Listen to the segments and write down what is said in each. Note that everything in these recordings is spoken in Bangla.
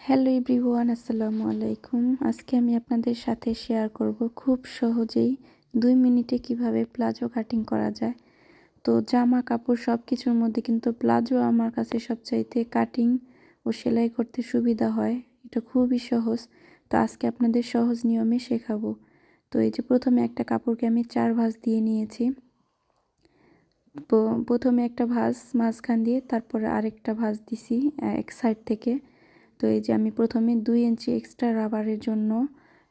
হ্যালো এভরিওয়ান, আসসালামু আলাইকুম। আজকে আমি আপনাদের সাথে শেয়ার করব খুব সহজেই 2 মিনিটে কিভাবে প্লাজো কাটিং করা যায়। তো জামা কাপড় সব কিছুর মধ্যে কিন্তু প্লাজো আমার কাছে সবচাইতে কাটিং ও সেলাই করতে সুবিধা হয়। এটা খুবই সহজ। তো আজকে আপনাদের সহজ নিয়মে শেখাবো। তো এই যে প্রথমে একটা কাপড়কে আমি 4 ভাঁজ দিয়ে নিয়েছি। প্রথমে একটা ভাঁজ মাঝখান দিয়ে, তারপরে আরেকটা ভাঁজ দিছি এক সাইড থেকে। তো এই যে আমি প্রথমে 2 ইঞ্চি এক্সট্রা রাবারের জন্য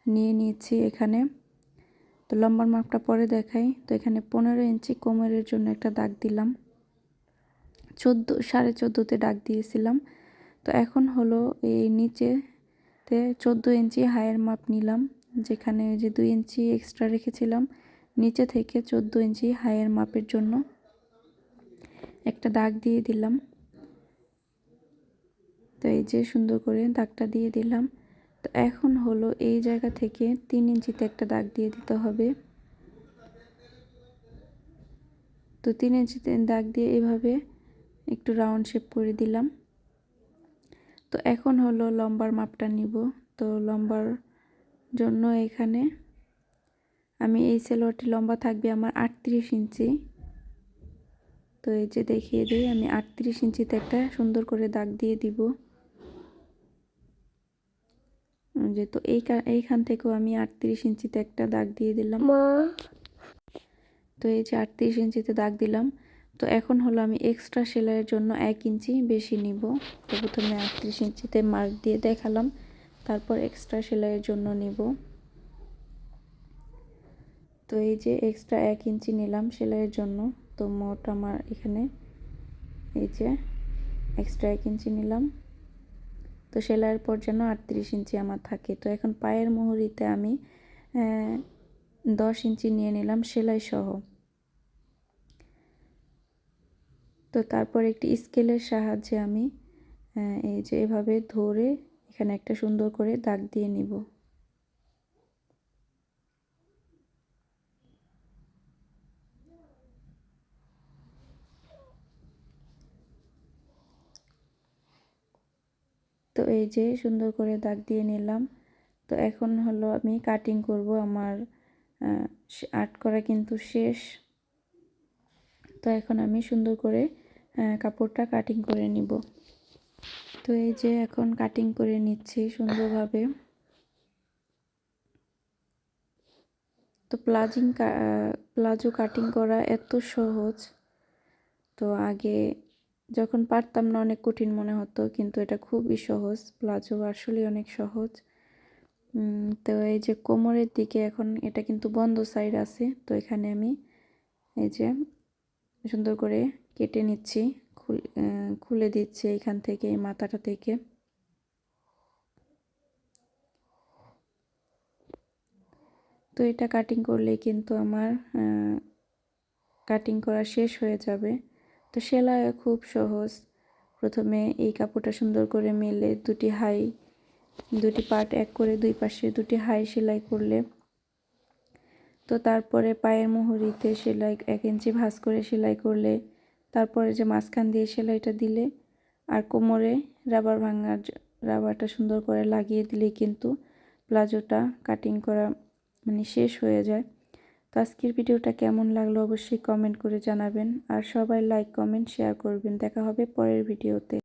নিয়ে নিয়েছি এখানে। তো লম্বার মাপটা পরে দেখাই। তো এখানে 15 ইঞ্চি কোমরের জন্য একটা দাগ দিলাম, 14.5 দাগ দিয়েছিলাম। তো এখন হলো এই নিচেতে 14 ইঞ্চি হাইয়ের মাপ নিলাম, যেখানে ওই যে 2 ইঞ্চি এক্সট্রা রেখেছিলাম, নিচে থেকে 14 ইঞ্চি হাইয়ের মাপের জন্য একটা দাগ দিয়ে দিলাম। তো এই যে সুন্দর করে দাগটা দিয়ে দিলাম। তো এখন হলো এই জায়গা থেকে 3 ইঞ্চিতে একটা দাগ দিয়ে দিতে হবে। তো 3 ইঞ্চিতে দাগ দিয়ে এভাবে একটু রাউন্ড শেপ করে দিলাম। তো এখন হলো লম্বার মাপটা নিব। তো লম্বার জন্য এখানে আমি এই সালোয়ারটি লম্বা থাকবে আমার 38 ইঞ্চি। তো এই যে দেখিয়ে দিই, আমি 38 ইঞ্চিতে একটা সুন্দর করে দাগ দিয়ে দিব। যে তো এইখান থেকেও আমি 38 ইঞ্চিতে একটা দাগ দিয়ে দিলাম। তো এই যে 38 ইঞ্চিতে দাগ দিলাম। তো এখন হলো আমি এক্সট্রা সেলাইয়ের জন্য 1 ইঞ্চি বেশি নিব। তো প্রথমে 38 ইঞ্চিতে মার্ক দিয়ে দেখালাম, তারপর এক্সট্রা সেলাইয়ের জন্য নিব। তো এই যে এক্সট্রা 1 ইঞ্চি নিলাম সেলাইয়ের জন্য। তো মোট আমার এখানে এই যে এক্সট্রা 1 ইঞ্চি নিলাম। তো সেলাইয়ের পর যেন 38 ইঞ্চি আমার থাকে। তো এখন পায়ের মুহুরিতে আমি 10 ইঞ্চি নিয়ে নিলাম সেলাই সহ। তো তারপর একটি স্কেলের সাহায্যে আমি এই যে এভাবে ধরে এখানে একটা সুন্দর করে দাগ দিয়ে নিব। তো এই যে সুন্দর করে দাগ দিয়ে নিলাম। তো এখন হলো আমি কাটিং করব। আমার আর্ট করা কিন্তু শেষ। তো এখন আমি সুন্দর করে কাপড়টা কাটিং করে নিব। তো এই যে এখন কাটিং করে নিচ্ছি সুন্দরভাবে। তো প্লাজো কাটিং করা এত সহজ। তো আগে যখন পারতাম না অনেক কঠিন মনে হতো, কিন্তু এটা খুবই সহজ। প্লাজো আসলে অনেক সহজ। তো এই যে কোমরের দিকে এখন এটা কিন্তু বন্ধ সাইড আছে। তো এখানে আমি এই যে সুন্দর করে কেটে নিচ্ছি, খুলে দিচ্ছি এখান থেকে, এই মাথাটা থেকে। তো এটা কাটিং করলেই কিন্তু আমার কাটিং করা শেষ হয়ে যাবে। তো সেলাই খুব সহজ। প্রথমে এই কাপড়টা সুন্দর করে মেলে দুটি পার্ট এক করে দুই পাশে দুটি হাই সেলাই করলে, তো তারপরে পায়ের মুহুরিতে সেলাই 1 ইঞ্চি ভাঁজ করে সেলাই করলে, তারপরে যে মাঝখান দিয়ে সেলাইটা দিলে, আর কোমরে রাবারটা সুন্দর করে লাগিয়ে দিলে কিন্তু প্লাজোটা কাটিং করা মানে শেষ হয়ে যায়। তো আজকের ভিডিওটা কেমন লাগলো অবশ্যই কমেন্ট করে জানাবেন, আর সবাই লাইক কমেন্ট শেয়ার করবেন। দেখা হবে পরের ভিডিওতে।